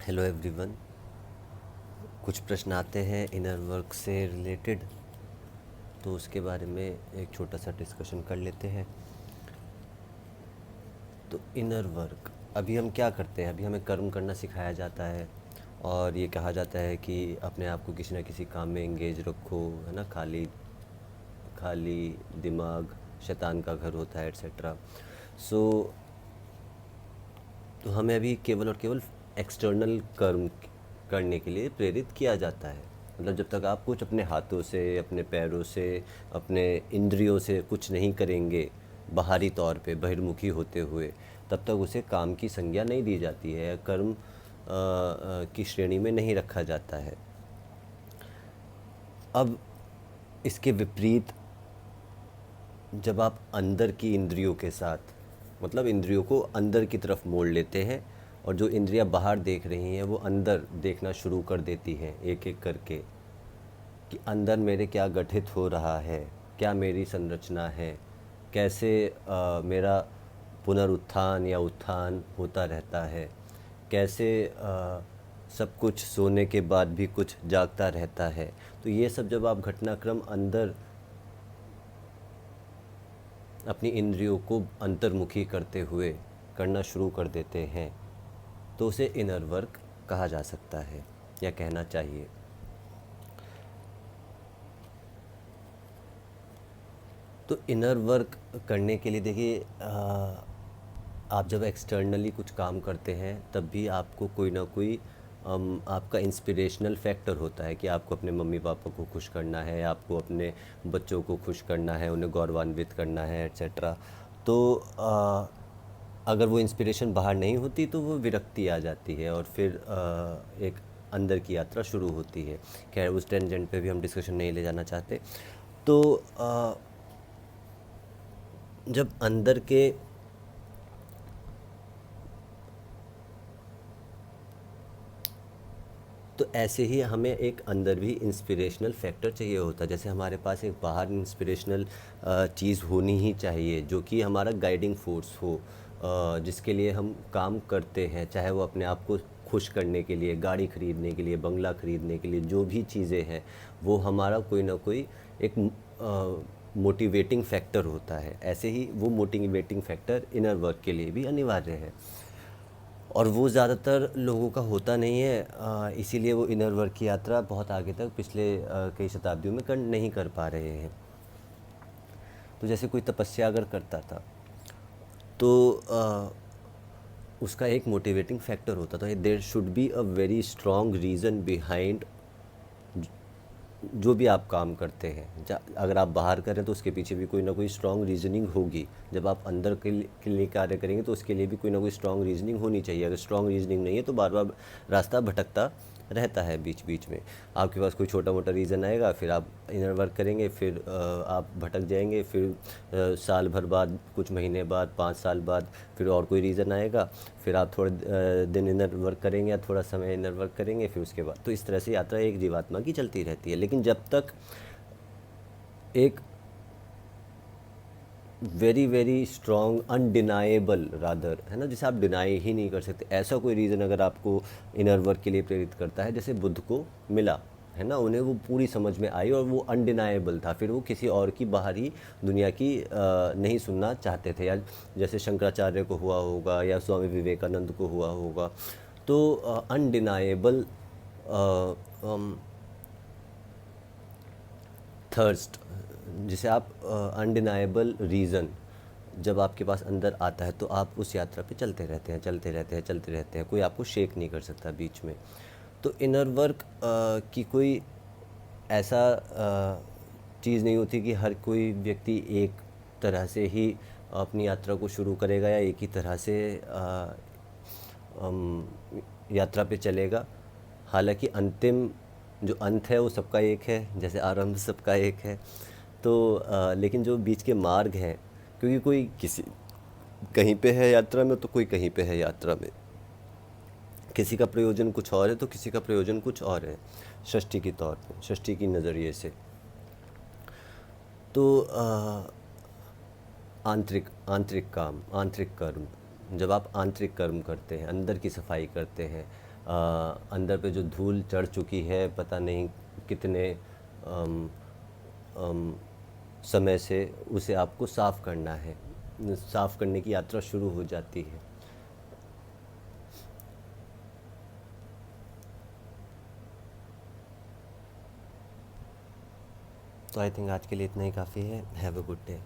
Hello everyone. कुछ प्रश्न आते हैं इनर वर्क से रिलेटेड, तो उसके बारे में एक छोटा सा डिस्कशन कर लेते हैं। तो इनर वर्क, अभी हम क्या करते हैं? अभी हमें कर्म करना सिखाया जाता है और ये कहा जाता है कि अपने आप को किसी ना किसी काम में एंगेज रखो, है ना। खाली खाली दिमाग शैतान का घर होता है, एट्सेट्रा। सो तो हमें अभी केवल और केवल एक्सटर्नल कर्म करने के लिए प्रेरित किया जाता है। मतलब जब तक आप कुछ अपने हाथों से, अपने पैरों से, अपने इंद्रियों से कुछ नहीं करेंगे बाहरी तौर पे बहिर्मुखी होते हुए, तब तक उसे काम की संज्ञा नहीं दी जाती है या कर्म की श्रेणी में नहीं रखा जाता है। अब इसके विपरीत, जब आप अंदर की इंद्रियों के साथ, मतलब इंद्रियों को अंदर की तरफ मोड़ लेते हैं और जो इंद्रियां बाहर देख रही हैं वो अंदर देखना शुरू कर देती हैं एक एक करके, कि अंदर मेरे क्या गठित हो रहा है, क्या मेरी संरचना है, कैसे मेरा पुनरुत्थान या उत्थान होता रहता है, कैसे सब कुछ सोने के बाद भी कुछ जागता रहता है। तो ये सब जब आप घटनाक्रम अंदर अपनी इंद्रियों को अंतर्मुखी करते हुए करना शुरू कर देते हैं, तो उसे इनर वर्क कहा जा सकता है या कहना चाहिए। तो इनर वर्क करने के लिए देखिए, आप जब एक्सटर्नली कुछ काम करते हैं तब भी आपको कोई ना कोई आपका इंस्पिरेशनल फैक्टर होता है कि आपको अपने मम्मी पापा को खुश करना है, आपको अपने बच्चों को खुश करना है, उन्हें गौरवान्वित करना है, एट्सेट्रा। तो अगर वो इंस्पिरेशन बाहर नहीं होती तो वो विरक्ति आ जाती है और फिर एक अंदर की यात्रा शुरू होती है। खैर, उस टेंजेंट पे भी हम डिस्कशन नहीं ले जाना चाहते। तो जब अंदर के तो ऐसे ही हमें एक अंदर भी इंस्पिरेशनल फैक्टर चाहिए होता है। जैसे हमारे पास एक बाहर इंस्पिरेशनल चीज़ होनी ही चाहिए जो कि हमारा गाइडिंग फोर्स हो, जिसके लिए हम काम करते हैं, चाहे वो अपने आप को खुश करने के लिए, गाड़ी खरीदने के लिए, बंगला खरीदने के लिए, जो भी चीज़ें हैं वो हमारा कोई ना कोई एक मोटिवेटिंग फैक्टर होता है। ऐसे ही वो मोटिवेटिंग फैक्टर इनर वर्क के लिए भी अनिवार्य है और वो ज़्यादातर लोगों का होता नहीं है। इसीलिए वो इनर वर्क की यात्रा बहुत आगे तक पिछले कई शताब्दियों में नहीं कर पा रहे हैं। तो जैसे कोई तपस्या अगर करता था तो उसका एक मोटिवेटिंग फैक्टर होता था। There should be a very strong reason behind जो भी आप काम करते हैं। अगर आप बाहर करें तो उसके पीछे भी कोई ना कोई स्ट्रॉन्ग रीजनिंग होगी। जब आप अंदर के लिए कार्य करेंगे तो उसके लिए भी कोई ना कोई स्ट्रॉन्ग रीजनिंग होनी चाहिए। अगर स्ट्रॉन्ग रीजनिंग नहीं है तो बार बार रास्ता भटकता रहता है बीच बीच में। आपके पास कोई छोटा मोटा रीज़न आएगा, फिर आप इनर वर्क करेंगे, फिर आप भटक जाएंगे, फिर साल भर बाद, कुछ महीने बाद, 5 साल बाद फिर और कोई रीज़न आएगा, फिर आप थोड़े दिन इनर वर्क करेंगे या थोड़ा समय इनर वर्क करेंगे, फिर उसके बाद तो इस तरह से यात्रा एक जीवात्मा की चलती रहती है। लेकिन जब तक एक very very strong undeniable rather, है ना, जिसे आप डिनाई ही नहीं कर सकते, ऐसा कोई रीज़न अगर आपको इनर वर्क के लिए प्रेरित करता है, जैसे बुद्ध को मिला, है ना, उन्हें वो पूरी समझ में आई और वो अनडिनाएबल था, फिर वो किसी और की बाहरी दुनिया की नहीं सुनना चाहते थे। या जैसे शंकराचार्य को हुआ होगा या स्वामी विवेकानंद को हुआ होगा। तो अनडिनाएबल थर्स्ट, जिसे आप अनडिनाएबल रीज़न जब आपके पास अंदर आता है तो आप उस यात्रा पे चलते रहते हैं, चलते रहते हैं, चलते रहते हैं। कोई आपको शेक नहीं कर सकता बीच में। तो इनर वर्क की कोई ऐसा चीज़ नहीं होती कि हर कोई व्यक्ति एक तरह से ही अपनी यात्रा को शुरू करेगा या एक ही तरह से यात्रा पे चलेगा। हालांकि अंतिम जो अंत है वो सबका एक है, जैसे आरंभ सबका एक है। तो लेकिन जो बीच के मार्ग हैं, क्योंकि कोई किसी कहीं पे है यात्रा में तो कोई कहीं पे है यात्रा में, किसी का प्रयोजन कुछ और है तो किसी का प्रयोजन कुछ और है, षष्ठी के तौर पे, षष्ठी की नज़रिए से। तो आंतरिक आंतरिक काम, आंतरिक कर्म, जब आप आंतरिक कर्म करते हैं, अंदर की सफाई करते हैं, अंदर पे जो धूल चढ़ चुकी है पता नहीं कितने समय से, उसे आपको साफ़ करना है। साफ़ करने की यात्रा शुरू हो जाती है। तो आई थिंक आज के लिए इतना ही काफ़ी है। Have a good day.